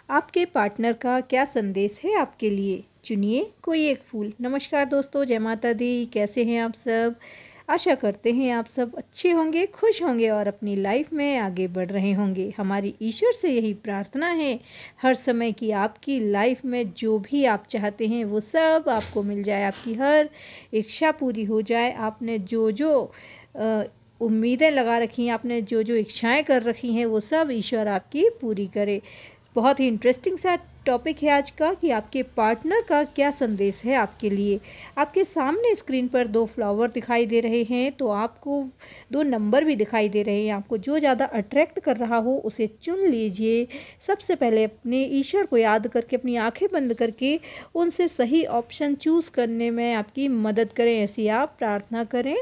आपके पार्टनर का क्या संदेश है आपके लिए? चुनिए कोई एक फूल। नमस्कार दोस्तों, जय माता दी। कैसे हैं आप सब? आशा करते हैं आप सब अच्छे होंगे, खुश होंगे और अपनी लाइफ में आगे बढ़ रहे होंगे। हमारी ईश्वर से यही प्रार्थना है हर समय कि आपकी लाइफ में जो भी आप चाहते हैं वो सब आपको मिल जाए, आपकी हर इच्छा पूरी हो जाए। आपने जो जो उम्मीदें लगा रखी हैं, आपने जो जो इच्छाएं कर रखी हैं, वो सब ईश्वर आपकी पूरी करे। बहुत ही इंटरेस्टिंग सा टॉपिक है आज का कि आपके पार्टनर का क्या संदेश है आपके लिए। आपके सामने स्क्रीन पर 2 फ्लावर दिखाई दे रहे हैं, तो आपको 2 नंबर भी दिखाई दे रहे हैं। आपको जो ज़्यादा अट्रैक्ट कर रहा हो उसे चुन लीजिए। सबसे पहले अपने ईश्वर को याद करके, अपनी आंखें बंद करके उनसे सही ऑप्शन चूज़ करने में आपकी मदद करें, ऐसी आप प्रार्थना करें।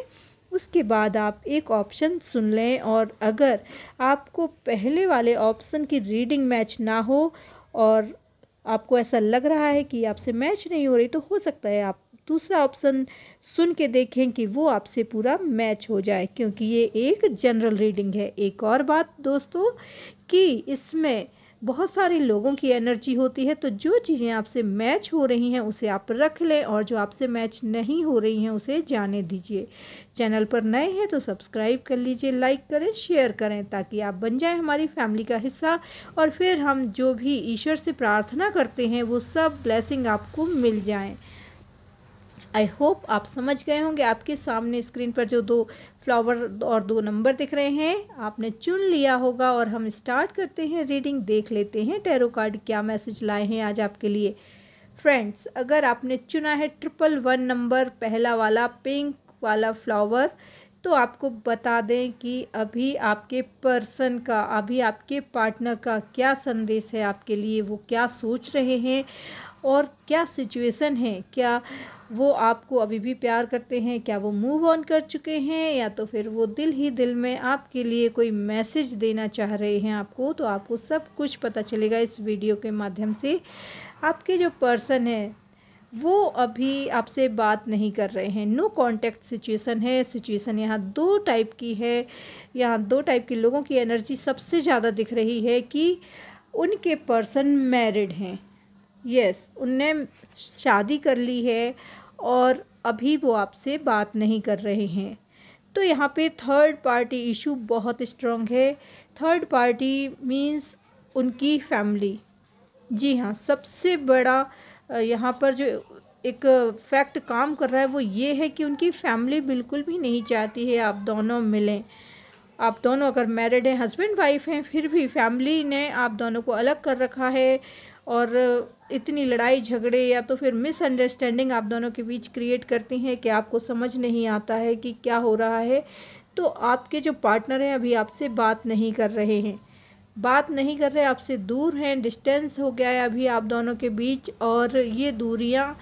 उसके बाद आप एक ऑप्शन सुन लें और अगर आपको पहले वाले ऑप्शन की रीडिंग मैच ना हो और आपको ऐसा लग रहा है कि आपसे मैच नहीं हो रही, तो हो सकता है आप दूसरा ऑप्शन सुन के देखें कि वो आपसे पूरा मैच हो जाए, क्योंकि ये एक जनरल रीडिंग है। एक और बात दोस्तों कि इसमें बहुत सारे लोगों की एनर्जी होती है, तो जो चीज़ें आपसे मैच हो रही हैं उसे आप रख लें और जो आपसे मैच नहीं हो रही हैं उसे जाने दीजिए। चैनल पर नए हैं तो सब्सक्राइब कर लीजिए, लाइक करें, शेयर करें, ताकि आप बन जाएं हमारी फैमिली का हिस्सा और फिर हम जो भी ईश्वर से प्रार्थना करते हैं वो सब ब्लेसिंग आपको मिल जाएं। आई होप आप समझ गए होंगे। आपके सामने स्क्रीन पर जो 2 फ्लावर और 2 नंबर दिख रहे हैं, आपने चुन लिया होगा और हम स्टार्ट करते हैं रीडिंग। देख लेते हैं टैरो कार्ड क्या मैसेज लाए हैं आज आपके लिए। फ्रेंड्स, अगर आपने चुना है 111 नंबर, पहला वाला पिंक वाला फ्लावर, तो आपको बता दें कि अभी आपके पर्सन का, अभी आपके पार्टनर का क्या संदेश है आपके लिए, वो क्या सोच रहे हैं और क्या सिचुएशन है। क्या वो आपको अभी भी प्यार करते हैं? क्या वो मूव ऑन कर चुके हैं? या तो फिर वो दिल ही दिल में आपके लिए कोई मैसेज देना चाह रहे हैं आपको? तो आपको सब कुछ पता चलेगा इस वीडियो के माध्यम से। आपके जो पर्सन है वो अभी आपसे बात नहीं कर रहे हैं, नो कांटेक्ट सिचुएशन है। सिचुएशन यहाँ 2 टाइप की है। यहाँ 2 टाइप के लोगों की एनर्जी सबसे ज़्यादा दिख रही है कि उनके पर्सन मैरिड हैं। यस, उनने शादी कर ली है और अभी वो आपसे बात नहीं कर रहे हैं। तो यहाँ पे थर्ड पार्टी इशू बहुत स्ट्रॉन्ग है। थर्ड पार्टी मीन्स उनकी फैमिली। जी हाँ, सबसे बड़ा यहाँ पर जो एक फैक्ट काम कर रहा है वो ये है कि उनकी फैमिली बिल्कुल भी नहीं चाहती है आप दोनों मिलें। आप दोनों अगर मैरिड हैं, हस्बैंड वाइफ हैं, फिर भी फैमिली ने आप दोनों को अलग कर रखा है और इतनी लड़ाई झगड़े या तो फिर मिसअंडरस्टैंडिंग आप दोनों के बीच क्रिएट करती हैं कि आपको समझ नहीं आता है कि क्या हो रहा है। तो आपके जो पार्टनर हैं अभी आपसे बात नहीं कर रहे हैं, बात नहीं कर रहे, आपसे दूर हैं, डिस्टेंस हो गया है अभी आप दोनों के बीच। और ये दूरियां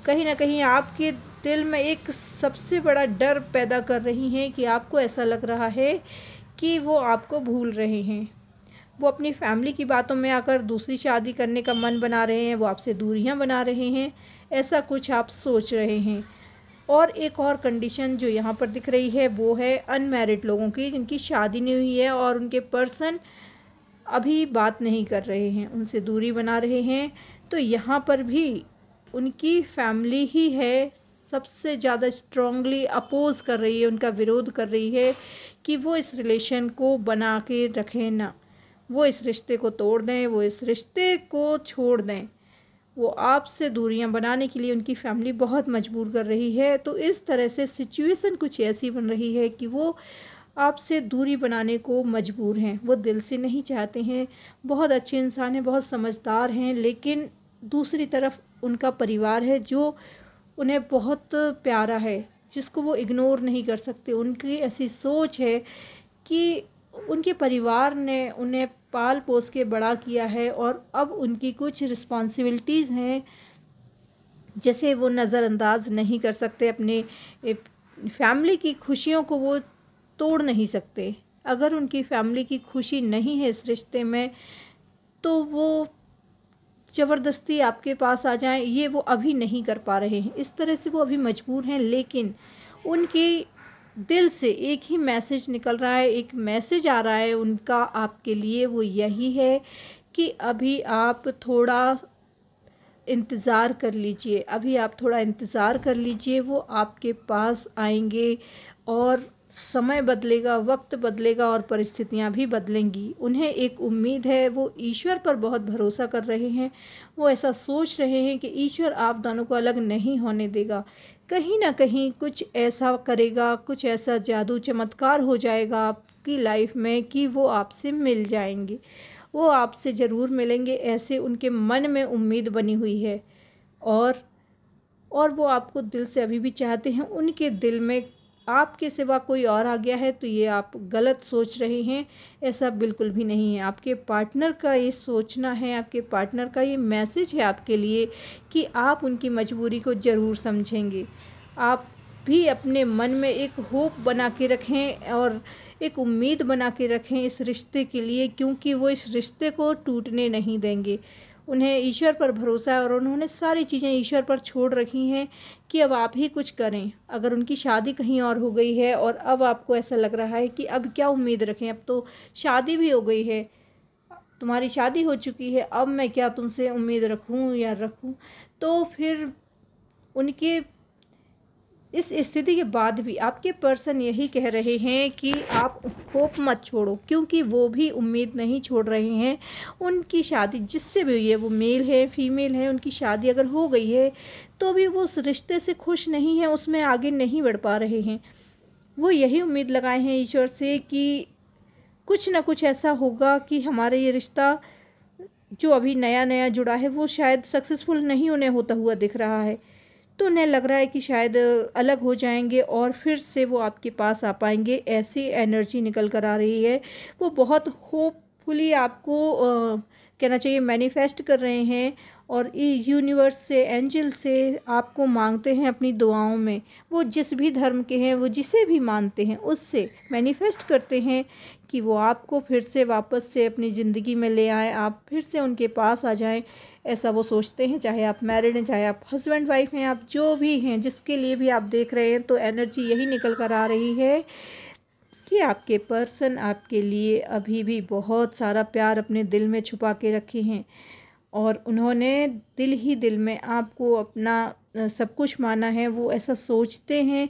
कहीं ना कहीं आपके दिल में एक सबसे बड़ा डर पैदा कर रही हैं कि आपको ऐसा लग रहा है कि वो आपको भूल रहे हैं, वो अपनी फैमिली की बातों में आकर दूसरी शादी करने का मन बना रहे हैं, वो आपसे दूरियां बना रहे हैं, ऐसा कुछ आप सोच रहे हैं। और एक और कंडीशन जो यहाँ पर दिख रही है वो है अनमैरिड लोगों की, जिनकी शादी नहीं हुई है और उनके पर्सन अभी बात नहीं कर रहे हैं, उनसे दूरी बना रहे हैं। तो यहाँ पर भी उनकी फैमिली ही है सबसे ज़्यादा स्ट्रांगली अपोज कर रही है, उनका विरोध कर रही है कि वो इस रिलेशन को बना के रखें ना, वो इस रिश्ते को तोड़ दें, वो इस रिश्ते को छोड़ दें। वो आपसे दूरियां बनाने के लिए उनकी फैमिली बहुत मजबूर कर रही है। तो इस तरह से सिचुएशन कुछ ऐसी बन रही है कि वो आपसे दूरी बनाने को मजबूर हैं। वो दिल से नहीं चाहते हैं, बहुत अच्छे इंसान हैं, बहुत समझदार हैं, लेकिन दूसरी तरफ उनका परिवार है जो उन्हें बहुत प्यारा है, जिसको वो इग्नोर नहीं कर सकते। उनकी ऐसी सोच है कि उनके परिवार ने उन्हें पाल पोस के बड़ा किया है और अब उनकी कुछ रिस्पॉन्सिबिलिटीज़ हैं, जैसे वो नज़रअंदाज नहीं कर सकते। अपने फैमिली की खुशियों को वो तोड़ नहीं सकते। अगर उनकी फैमिली की खुशी नहीं है इस रिश्ते में, तो वो ज़बरदस्ती आपके पास आ जाएं, ये वो अभी नहीं कर पा रहे हैं। इस तरह से वो अभी मजबूर हैं, लेकिन उनके दिल से एक ही मैसेज निकल रहा है, एक मैसेज आ रहा है उनका आपके लिए, वो यही है कि अभी आप थोड़ा इंतज़ार कर लीजिए, अभी आप थोड़ा इंतज़ार कर लीजिए, वो आपके पास आएंगे और समय बदलेगा, वक्त बदलेगा और परिस्थितियां भी बदलेंगी। उन्हें एक उम्मीद है, वो ईश्वर पर बहुत भरोसा कर रहे हैं। वो ऐसा सोच रहे हैं कि ईश्वर आप दोनों को अलग नहीं होने देगा, कहीं ना कहीं कुछ ऐसा करेगा, कुछ ऐसा जादू चमत्कार हो जाएगा आपकी लाइफ में कि वो आपसे मिल जाएंगे, वो आपसे ज़रूर मिलेंगे, ऐसे उनके मन में उम्मीद बनी हुई है। और वो आपको दिल से अभी भी चाहते हैं। उनके दिल में आपके सिवा कोई और आ गया है तो ये आप गलत सोच रहे हैं, ऐसा बिल्कुल भी नहीं है। आपके पार्टनर का ये सोचना है, आपके पार्टनर का ये मैसेज है आपके लिए कि आप उनकी मजबूरी को ज़रूर समझेंगे। आप भी अपने मन में एक होप बना के रखें और एक उम्मीद बना के रखें इस रिश्ते के लिए, क्योंकि वो इस रिश्ते को टूटने नहीं देंगे। उन्हें ईश्वर पर भरोसा है और उन्होंने सारी चीज़ें ईश्वर पर छोड़ रखी हैं कि अब आप ही कुछ करें। अगर उनकी शादी कहीं और हो गई है और अब आपको ऐसा लग रहा है कि अब क्या उम्मीद रखें, अब तो शादी भी हो गई है, तुम्हारी शादी हो चुकी है, अब मैं क्या तुमसे उम्मीद रखूं या रखूं, तो फिर उनके इस स्थिति के बाद भी आपके पर्सन यही कह रहे हैं कि आप होप मत छोड़ो, क्योंकि वो भी उम्मीद नहीं छोड़ रहे हैं। उनकी शादी जिससे भी हुई है, वो मेल है फीमेल है, उनकी शादी अगर हो गई है तो भी वो उस रिश्ते से खुश नहीं है, उसमें आगे नहीं बढ़ पा रहे हैं। वो यही उम्मीद लगाए हैं ईश्वर से कि कुछ ना कुछ ऐसा होगा कि हमारा ये रिश्ता जो अभी नया नया जुड़ा है वो शायद सक्सेसफुल नहीं उन्हें होता हुआ दिख रहा है। तो उन्हें लग रहा है कि शायद अलग हो जाएंगे और फिर से वो आपके पास आ पाएंगे, ऐसी एनर्जी निकल कर आ रही है। वो बहुत होपफुली आपको कहना चाहिए मैनिफेस्ट कर रहे हैं और यूनिवर्स से, एंजल से आपको मांगते हैं अपनी दुआओं में। वो जिस भी धर्म के हैं, वो जिसे भी मानते हैं, उससे मैनिफेस्ट करते हैं कि वो आपको फिर से वापस से अपनी ज़िंदगी में ले आएँ, आप फिर से उनके पास आ जाएं। ऐसा वो सोचते हैं, चाहे आप मैरिड हैं, चाहे आप हस्बैंड वाइफ हैं, आप जो भी हैं, जिसके लिए भी आप देख रहे हैं, तो एनर्जी यही निकल कर आ रही है कि आपके पर्सन आपके लिए अभी भी बहुत सारा प्यार अपने दिल में छुपा के रखे हैं और उन्होंने दिल ही दिल में आपको अपना सब कुछ माना है। वो ऐसा सोचते हैं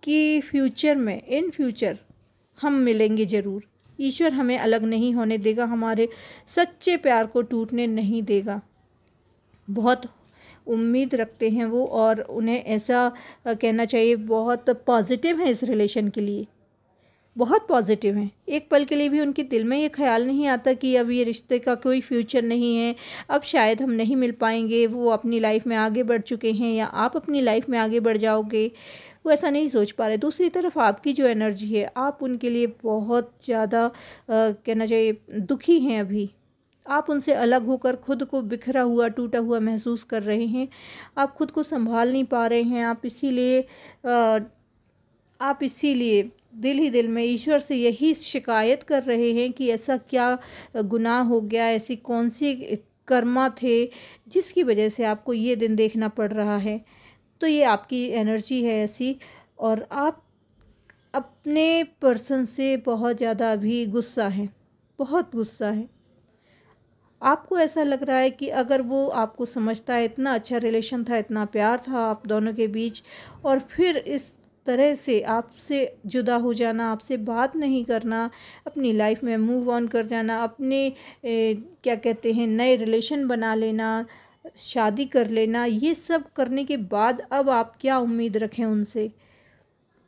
कि फ्यूचर में, इन फ्यूचर हम मिलेंगे ज़रूर। ईश्वर हमें अलग नहीं होने देगा, हमारे सच्चे प्यार को टूटने नहीं देगा। बहुत उम्मीद रखते हैं वो और उन्हें ऐसा कहना चाहिए बहुत पॉजिटिव है इस रिलेशन के लिए, बहुत पॉजिटिव हैं। एक पल के लिए भी उनके दिल में ये ख्याल नहीं आता कि अब ये रिश्ते का कोई फ्यूचर नहीं है, अब शायद हम नहीं मिल पाएंगे। वो अपनी लाइफ में आगे बढ़ चुके हैं या आप अपनी लाइफ में आगे बढ़ जाओगे, वो ऐसा नहीं सोच पा रहे। दूसरी तरफ आपकी जो एनर्जी है, आप उनके लिए बहुत ज़्यादा कहना चाहिए दुखी हैं। अभी आप उनसे अलग होकर खुद को बिखरा हुआ, टूटा हुआ महसूस कर रहे हैं। आप खुद को संभाल नहीं पा रहे हैं। आप इसीलिए दिल ही दिल में ईश्वर से यही शिकायत कर रहे हैं कि ऐसा क्या गुनाह हो गया, ऐसी कौन सी कर्मा थे जिसकी वजह से आपको ये दिन देखना पड़ रहा है। तो ये आपकी एनर्जी है ऐसी, और आप अपने पर्सन से बहुत ज़्यादा अभी गुस्सा हैं, बहुत गुस्सा है। आपको ऐसा लग रहा है कि अगर वो आपको समझता है, इतना अच्छा रिलेशन था, इतना प्यार था आप दोनों के बीच, और फिर इस तरह से आपसे जुदा हो जाना, आपसे बात नहीं करना, अपनी लाइफ में मूव ऑन कर जाना, अपने क्या कहते हैं नए रिलेशन बना लेना, शादी कर लेना, ये सब करने के बाद अब आप क्या उम्मीद रखें उनसे।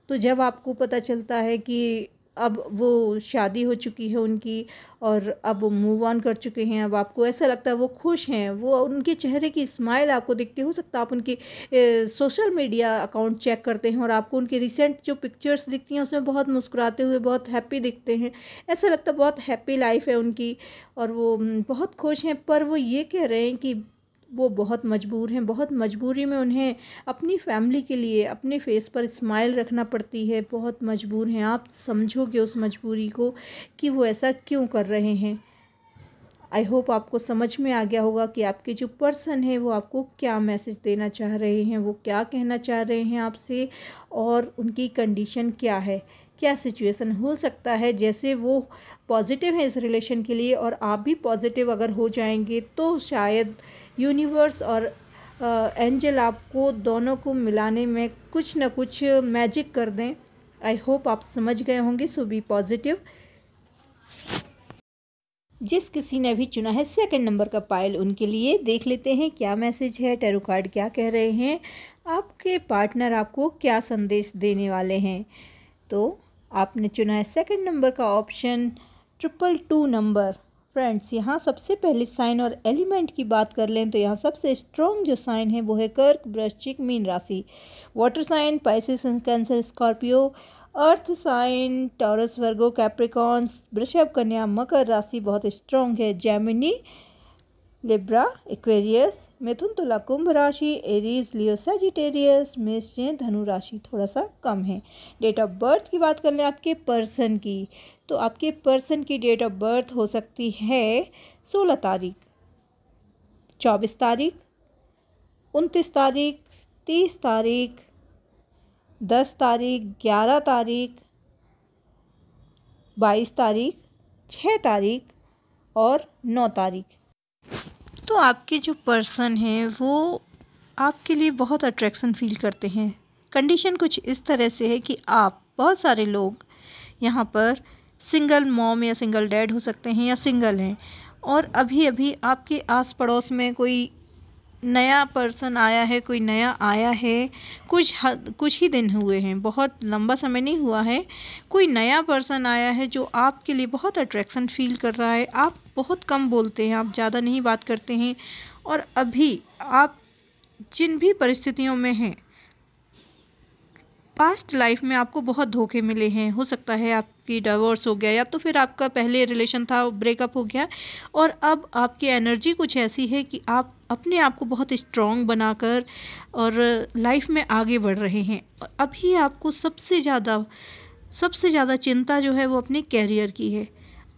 तो जब आपको पता चलता है कि अब वो शादी हो चुकी है उनकी और अब वो मूव ऑन कर चुके हैं, अब आपको ऐसा लगता है वो खुश हैं, वो उनके चेहरे की स्माइल आपको दिखती हो सकता है आप उनके सोशल मीडिया अकाउंट चेक करते हैं और आपको उनके रिसेंट जो पिक्चर्स दिखती हैं उसमें बहुत मुस्कुराते हुए, बहुत हैप्पी दिखते हैं। ऐसा लगता है बहुत हैप्पी लाइफ है उनकी और वो बहुत खुश हैं। पर वो ये कह रहे हैं कि वो बहुत मजबूर हैं, बहुत मजबूरी में उन्हें अपनी फैमिली के लिए अपने फेस पर स्माइल रखना पड़ती है, बहुत मजबूर हैं। आप समझोगे उस मजबूरी को कि वो ऐसा क्यों कर रहे हैं। आई होप आपको समझ में आ गया होगा कि आपके जो पर्सन है वो आपको क्या मैसेज देना चाह रहे हैं, वो क्या कहना चाह रहे हैं आपसे और उनकी कंडीशन क्या है क्या सिचुएशन हो सकता है। जैसे वो पॉजिटिव है इस रिलेशन के लिए और आप भी पॉजिटिव अगर हो जाएंगे तो शायद यूनिवर्स और एंजल आपको दोनों को मिलाने में कुछ ना कुछ मैजिक कर दें। आई होप आप समझ गए होंगे। सो बी पॉजिटिव। जिस किसी ने भी चुना है सेकंड नंबर का पायल, उनके लिए देख लेते हैं क्या मैसेज है, टैरो कार्ड क्या कह रहे हैं, आपके पार्टनर आपको क्या संदेश देने वाले हैं। तो आपने चुना है सेकंड नंबर का ऑप्शन 222 नंबर। फ्रेंड्स, यहाँ सबसे पहले साइन और एलिमेंट की बात कर लें तो यहाँ सबसे स्ट्रॉन्ग जो साइन है वो है कर्क, वृश्चिक, मीन राशि। Water sign Pisces, Cancer, Scorpio. Earth sign Taurus, Virgo, Capricorns, वृषभ, कन्या, मकर राशि बहुत स्ट्रॉन्ग है। जेमिनी, लिब्रा, एक्वेरियस, मिथुन, तुला, कुंभ राशि, एरीज, लियो, सजिटेरियस, मेष, धनु राशि थोड़ा सा कम है। डेट ऑफ बर्थ की बात कर लें आपके पर्सन की, तो आपके पर्सन की डेट ऑफ बर्थ हो सकती है 16 तारीख, 24 तारीख, 29 तारीख, 30 तारीख, 10 तारीख, 11 तारीख, 22 तारीख, 6 तारीख और 9 तारीख। तो आपके जो पर्सन हैं वो आपके लिए बहुत अट्रैक्शन फील करते हैं। कंडीशन कुछ इस तरह से है कि आप, बहुत सारे लोग यहाँ पर सिंगल मॉम या सिंगल डैड हो सकते हैं या सिंगल हैं और अभी अभी आपके आस पड़ोस में कोई नया पर्सन आया है, कोई नया आया है, कुछ ही दिन हुए हैं, बहुत लंबा समय नहीं हुआ है। कोई नया पर्सन आया है जो आपके लिए बहुत अट्रैक्शन फील कर रहा है। आप बहुत कम बोलते हैं, आप ज़्यादा नहीं बात करते हैं और अभी आप जिन भी परिस्थितियों में हैं, पास्ट लाइफ में आपको बहुत धोखे मिले हैं। हो सकता है आपकी डिवोर्स हो गया या तो फिर आपका पहले रिलेशन था ब्रेकअप हो गया और अब आपकी एनर्जी कुछ ऐसी है कि आप अपने आप को बहुत स्ट्रॉन्ग बनाकर और लाइफ में आगे बढ़ रहे हैं। अभी आपको सबसे ज़्यादा चिंता जो है वो अपने कैरियर की है।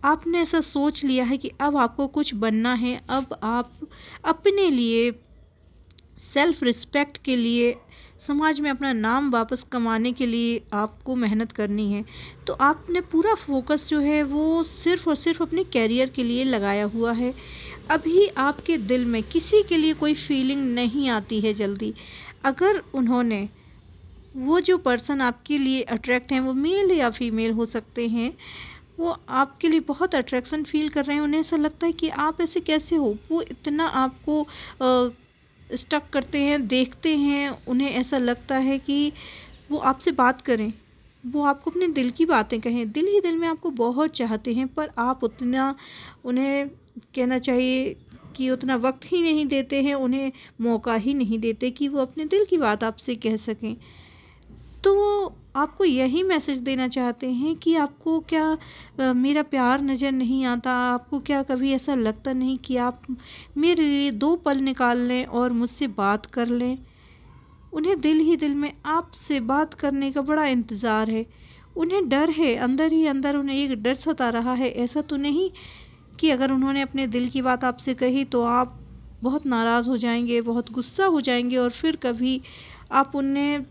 आपने ऐसा सोच लिया है कि अब आपको कुछ बनना है, अब आप अपने लिए, सेल्फ रिस्पेक्ट के लिए, समाज में अपना नाम वापस कमाने के लिए आपको मेहनत करनी है। तो आपने पूरा फोकस जो है वो सिर्फ़ और सिर्फ अपने कैरियर के लिए लगाया हुआ है। अभी आपके दिल में किसी के लिए कोई फीलिंग नहीं आती है जल्दी। अगर उन्होंने, वो जो पर्सन आपके लिए अट्रैक्ट हैं, वो मेल या फीमेल हो सकते हैं, वो आपके लिए बहुत अट्रैक्शन फील कर रहे हैं। उन्हें ऐसा लगता है कि आप ऐसे कैसे हो, वो इतना आपको स्टक करते हैं, देखते हैं, उन्हें ऐसा लगता है कि वो आपसे बात करें, वो आपको अपने दिल की बातें कहें। दिल ही दिल में आपको बहुत चाहते हैं पर आप उतना, उन्हें कहना चाहिए कि उतना वक्त ही नहीं देते हैं, उन्हें मौका ही नहीं देते कि वो अपने दिल की बात आपसे कह सकें। तो वो आपको यही मैसेज देना चाहते हैं कि आपको क्या मेरा प्यार नज़र नहीं आता, आपको क्या कभी ऐसा लगता नहीं कि आप मेरे लिए 2 पल निकाल लें और मुझसे बात कर लें। उन्हें दिल ही दिल में आपसे बात करने का बड़ा इंतज़ार है। उन्हें डर है, अंदर ही अंदर उन्हें एक डर सता रहा है। ऐसा तो नहीं कि अगर उन्होंने अपने दिल की बात आपसे कही तो आप बहुत नाराज़ हो जाएंगे, बहुत गुस्सा हो जाएंगे और फिर कभी आप उन्हें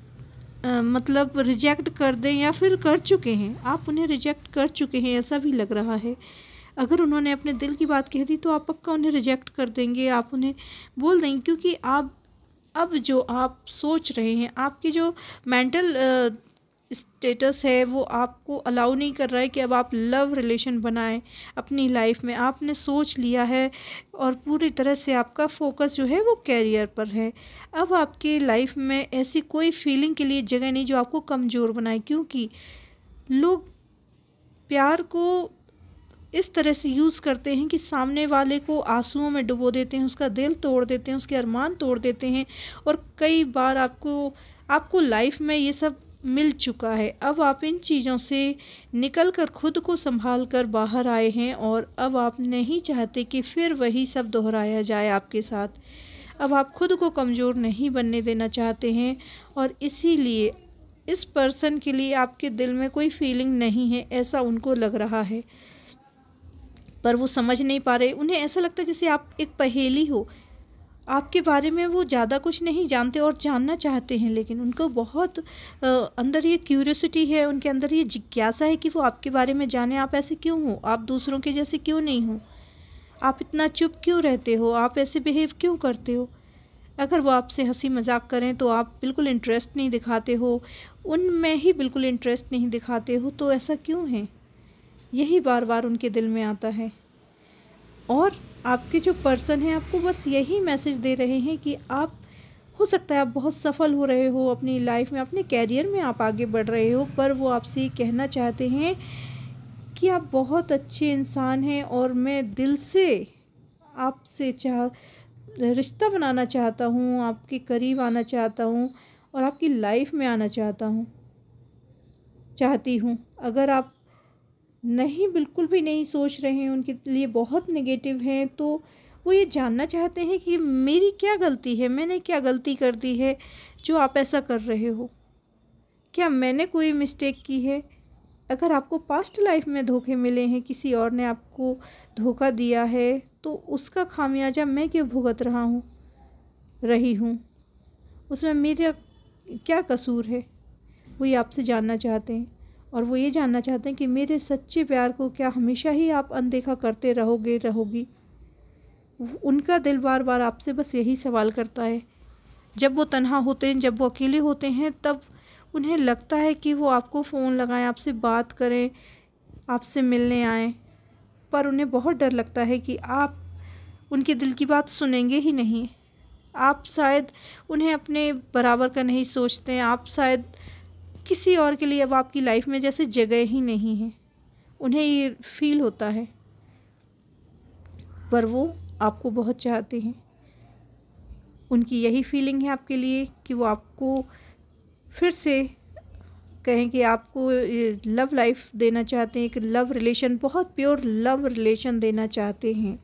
मतलब रिजेक्ट कर दें, या फिर कर चुके हैं, आप उन्हें रिजेक्ट कर चुके हैं, ऐसा भी लग रहा है। अगर उन्होंने अपने दिल की बात कह दी तो आप पक्का उन्हें रिजेक्ट कर देंगे, आप उन्हें बोल देंगे, क्योंकि आप अब जो आप सोच रहे हैं, आपकी जो मेंटल स्टेटस है वो आपको अलाउ नहीं कर रहा है कि अब आप लव रिलेशन बनाएं अपनी लाइफ में। आपने सोच लिया है और पूरी तरह से आपका फोकस जो है वो कैरियर पर है। अब आपकी लाइफ में ऐसी कोई फीलिंग के लिए जगह नहीं जो आपको कमज़ोर बनाए, क्योंकि लोग प्यार को इस तरह से यूज़ करते हैं कि सामने वाले को आंसुओं में डुबो देते हैं, उसका दिल तोड़ देते हैं, उसके अरमान तोड़ देते हैं। और कई बार आपको लाइफ में ये सब मिल चुका है। अब आप इन चीज़ों से निकलकर खुद को संभाल कर बाहर आए हैं और अब आप नहीं चाहते कि फिर वही सब दोहराया जाए आपके साथ। अब आप खुद को कमज़ोर नहीं बनने देना चाहते हैं और इसीलिए इस पर्सन के लिए आपके दिल में कोई फीलिंग नहीं है, ऐसा उनको लग रहा है, पर वो समझ नहीं पा रहे। उन्हें ऐसा लगता है जैसे आप एक पहेली हो, आपके बारे में वो ज़्यादा कुछ नहीं जानते और जानना चाहते हैं, लेकिन उनको बहुत अंदर ये क्यूरियोसिटी है, उनके अंदर ये जिज्ञासा है कि वो आपके बारे में जाने। आप ऐसे क्यों हो? आप दूसरों के जैसे क्यों नहीं हो? आप इतना चुप क्यों रहते हो? आप ऐसे बिहेव क्यों करते हो? अगर वो आपसे हंसी मजाक करें तो आप बिल्कुल इंटरेस्ट नहीं दिखाते हो, उनमें ही बिल्कुल इंटरेस्ट नहीं दिखाते हो, तो ऐसा क्यों है? यही बार बार उनके दिल में आता है। और आपके जो पर्सन हैं आपको बस यही मैसेज दे रहे हैं कि आप, हो सकता है आप बहुत सफल हो रहे हो अपनी लाइफ में, अपने कैरियर में आप आगे बढ़ रहे हो, पर वो आपसे ये कहना चाहते हैं कि आप बहुत अच्छे इंसान हैं और मैं दिल से आपसे रिश्ता बनाना चाहता हूँ, आपके करीब आना चाहता हूँ और आपकी लाइफ में आना चाहती हूँ। अगर आप नहीं, बिल्कुल भी नहीं सोच रहे हैं, उनके लिए बहुत नेगेटिव हैं, तो वो ये जानना चाहते हैं कि मेरी क्या गलती है, मैंने क्या गलती कर दी है जो आप ऐसा कर रहे हो? क्या मैंने कोई मिस्टेक की है? अगर आपको पास्ट लाइफ में धोखे मिले हैं, किसी और ने आपको धोखा दिया है, तो उसका खामियाजा मैं क्यों भुगत रही हूँ? उसमें मेरा क्या कसूर है? वो ये आपसे जानना चाहते हैं। और वो ये जानना चाहते हैं कि मेरे सच्चे प्यार को क्या हमेशा ही आप अनदेखा करते रहोगी? उनका दिल बार बार आपसे बस यही सवाल करता है। जब वो तन्हा होते हैं, जब वो अकेले होते हैं, तब उन्हें लगता है कि वो आपको फ़ोन लगाएं, आपसे बात करें, आपसे मिलने आएं, पर उन्हें बहुत डर लगता है कि आप उनके दिल की बात सुनेंगे ही नहीं। आप शायद उन्हें अपने बराबर का नहीं सोचते हैं, आप शायद किसी और के लिए अब आपकी लाइफ में जैसे जगह ही नहीं है, उन्हें ये फील होता है। पर वो आपको बहुत चाहते हैं। उनकी यही फीलिंग है आपके लिए कि वो आपको फिर से कहें कि आपको लव लाइफ देना चाहते हैं, एक लव रिलेशन, बहुत प्योर लव रिलेशन देना चाहते हैं।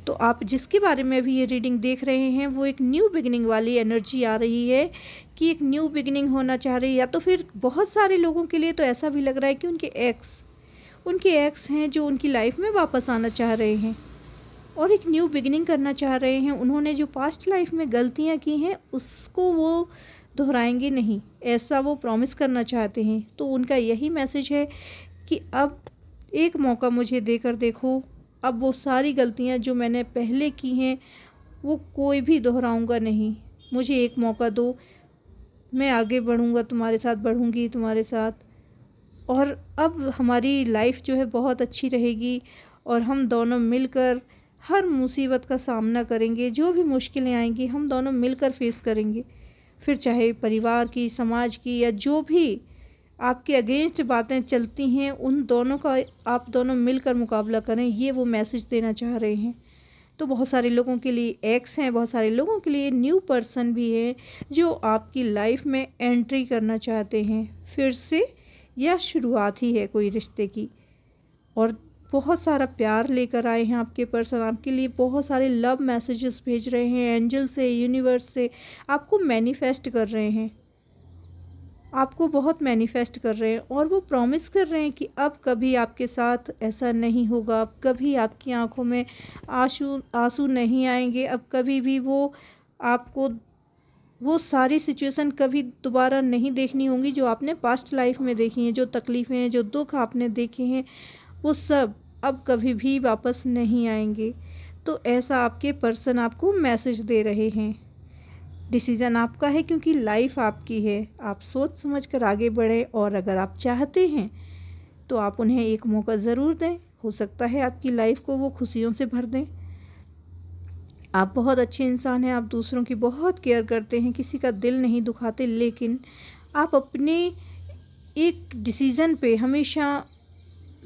तो आप जिसके बारे में अभी ये रीडिंग देख रहे हैं, वो एक न्यू बिगिनिंग वाली एनर्जी आ रही है कि एक न्यू बिगिनिंग होना चाह रही है। या तो फिर बहुत सारे लोगों के लिए तो ऐसा भी लग रहा है कि उनके एक्स हैं जो उनकी लाइफ में वापस आना चाह रहे हैं और एक न्यू बिगिनिंग करना चाह रहे हैं। उन्होंने जो पास्ट लाइफ में गलतियां की हैं उसको वो दोहराएंगे नहीं, ऐसा वो प्रॉमिस करना चाहते हैं। तो उनका यही मैसेज है कि अब एक मौका मुझे देकर देखो, अब वो सारी गलतियां जो मैंने पहले की हैं वो कोई भी दोहराऊंगा नहीं, मुझे एक मौका दो, मैं आगे बढ़ूंगा, तुम्हारे साथ बढ़ूंगी, तुम्हारे साथ। और अब हमारी लाइफ जो है बहुत अच्छी रहेगी और हम दोनों मिलकर हर मुसीबत का सामना करेंगे, जो भी मुश्किलें आएंगी हम दोनों मिलकर फेस करेंगे। फिर चाहे परिवार की, समाज की, या जो भी आपके अगेंस्ट बातें चलती हैं, उन दोनों का आप दोनों मिलकर मुकाबला करें, ये वो मैसेज देना चाह रहे हैं। तो बहुत सारे लोगों के लिए एक्स हैं, बहुत सारे लोगों के लिए न्यू पर्सन भी हैं जो आपकी लाइफ में एंट्री करना चाहते हैं फिर से, या शुरुआत ही है कोई रिश्ते की। और बहुत सारा प्यार लेकर आए हैं आपके पर्सन, आपके लिए बहुत सारे लव मैसेजेस भेज रहे हैं, एंजल से, यूनिवर्स से आपको मैनिफेस्ट कर रहे हैं, आपको बहुत मैनिफेस्ट कर रहे हैं। और वो प्रॉमिस कर रहे हैं कि अब कभी आपके साथ ऐसा नहीं होगा, अब कभी आपकी आंखों में आंसू नहीं आएंगे, अब कभी भी आपको वो सारी सिचुएशन कभी दोबारा नहीं देखनी होंगी जो आपने पास्ट लाइफ में देखी हैं, जो तकलीफ़ें हैं, जो दुख आपने देखे हैं, वो सब अब कभी भी वापस नहीं आएंगे। तो ऐसा आपके पर्सन आपको मैसेज दे रहे हैं। डिसीज़न आपका है क्योंकि लाइफ आपकी है, आप सोच समझ कर आगे बढ़ें। और अगर आप चाहते हैं तो आप उन्हें एक मौका ज़रूर दें, हो सकता है आपकी लाइफ को वो खुशियों से भर दें। आप बहुत अच्छे इंसान हैं, आप दूसरों की बहुत केयर करते हैं, किसी का दिल नहीं दुखाते, लेकिन आप अपने एक डिसीज़न पे हमेशा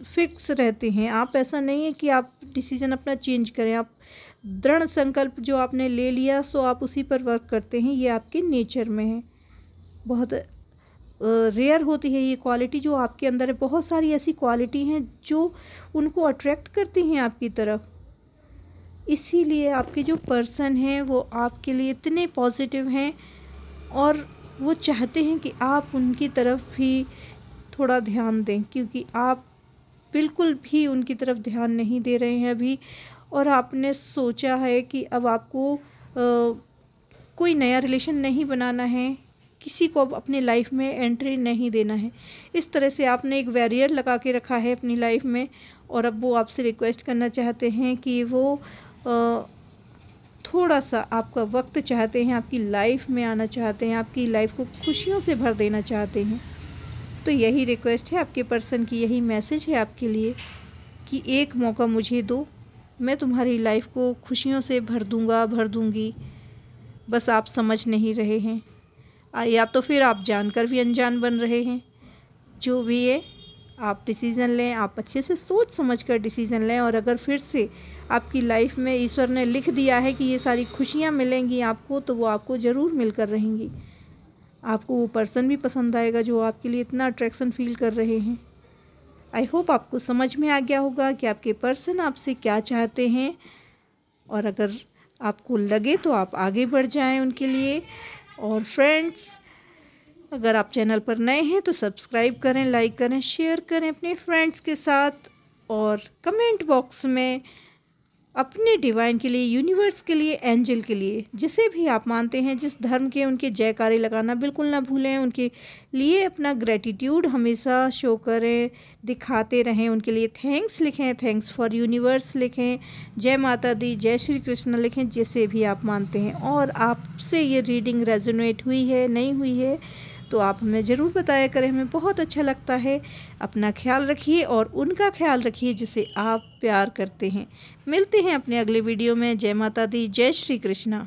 फिक्स रहते हैं। आप ऐसा नहीं है कि आप डिसीज़न अपना चेंज करें, आप दृढ़ संकल्प जो आपने ले लिया सो आप उसी पर वर्क करते हैं, ये आपके नेचर में है। बहुत रेयर होती है ये क्वालिटी जो आपके अंदर है। बहुत सारी ऐसी क्वालिटी हैं जो उनको अट्रैक्ट करती हैं आपकी तरफ, इसीलिए आपके जो पर्सन हैं वो आपके लिए इतने पॉजिटिव हैं और वो चाहते हैं कि आप उनकी तरफ भी थोड़ा ध्यान दें, क्योंकि आप बिल्कुल भी उनकी तरफ ध्यान नहीं दे रहे हैं अभी। और आपने सोचा है कि अब आपको कोई नया रिलेशन नहीं बनाना है, किसी को अब अपनी लाइफ में एंट्री नहीं देना है। इस तरह से आपने एक बैरियर लगा के रखा है अपनी लाइफ में, और अब वो आपसे रिक्वेस्ट करना चाहते हैं कि वो थोड़ा सा आपका वक्त चाहते हैं, आपकी लाइफ में आना चाहते हैं, आपकी लाइफ को खुशियों से भर देना चाहते हैं। तो यही रिक्वेस्ट है आपके पर्सन की, यही मैसेज है आपके लिए कि एक मौका मुझे दो, मैं तुम्हारी लाइफ को खुशियों से भर दूंगा, भर दूंगी। बस आप समझ नहीं रहे हैं, या तो फिर आप जानकर भी अनजान बन रहे हैं। जो भी है आप डिसीज़न लें, आप अच्छे से सोच समझ कर डिसीज़न लें। और अगर फिर से आपकी लाइफ में ईश्वर ने लिख दिया है कि ये सारी खुशियाँ मिलेंगी आपको, तो वो आपको ज़रूर मिलकर रहेंगी। आपको वो पर्सन भी पसंद आएगा जो आपके लिए इतना अट्रैक्शन फील कर रहे हैं। आई होप आपको समझ में आ गया होगा कि आपके पर्सन आपसे क्या चाहते हैं, और अगर आपको लगे तो आप आगे बढ़ जाएं उनके लिए। और फ्रेंड्स, अगर आप चैनल पर नए हैं तो सब्सक्राइब करें, लाइक करें, शेयर करें अपने फ्रेंड्स के साथ, और कमेंट बॉक्स में अपने डिवाइन के लिए, यूनिवर्स के लिए, एंजल के लिए, जिसे भी आप मानते हैं, जिस धर्म के, उनके जयकारे लगाना बिल्कुल ना भूलें। उनके लिए अपना ग्रेटिट्यूड हमेशा शो करें, दिखाते रहें। उनके लिए थैंक्स लिखें, थैंक्स फॉर यूनिवर्स लिखें, जय माता दी, जय श्री कृष्ण लिखें, जिसे भी आप मानते हैं। और आपसे ये रीडिंग रेजोनेट हुई है, नहीं हुई है, तो आप हमें ज़रूर बताया करें, हमें बहुत अच्छा लगता है। अपना ख्याल रखिए और उनका ख्याल रखिए जिसे आप प्यार करते हैं। मिलते हैं अपने अगले वीडियो में। जय माता दी, जय श्री कृष्णा।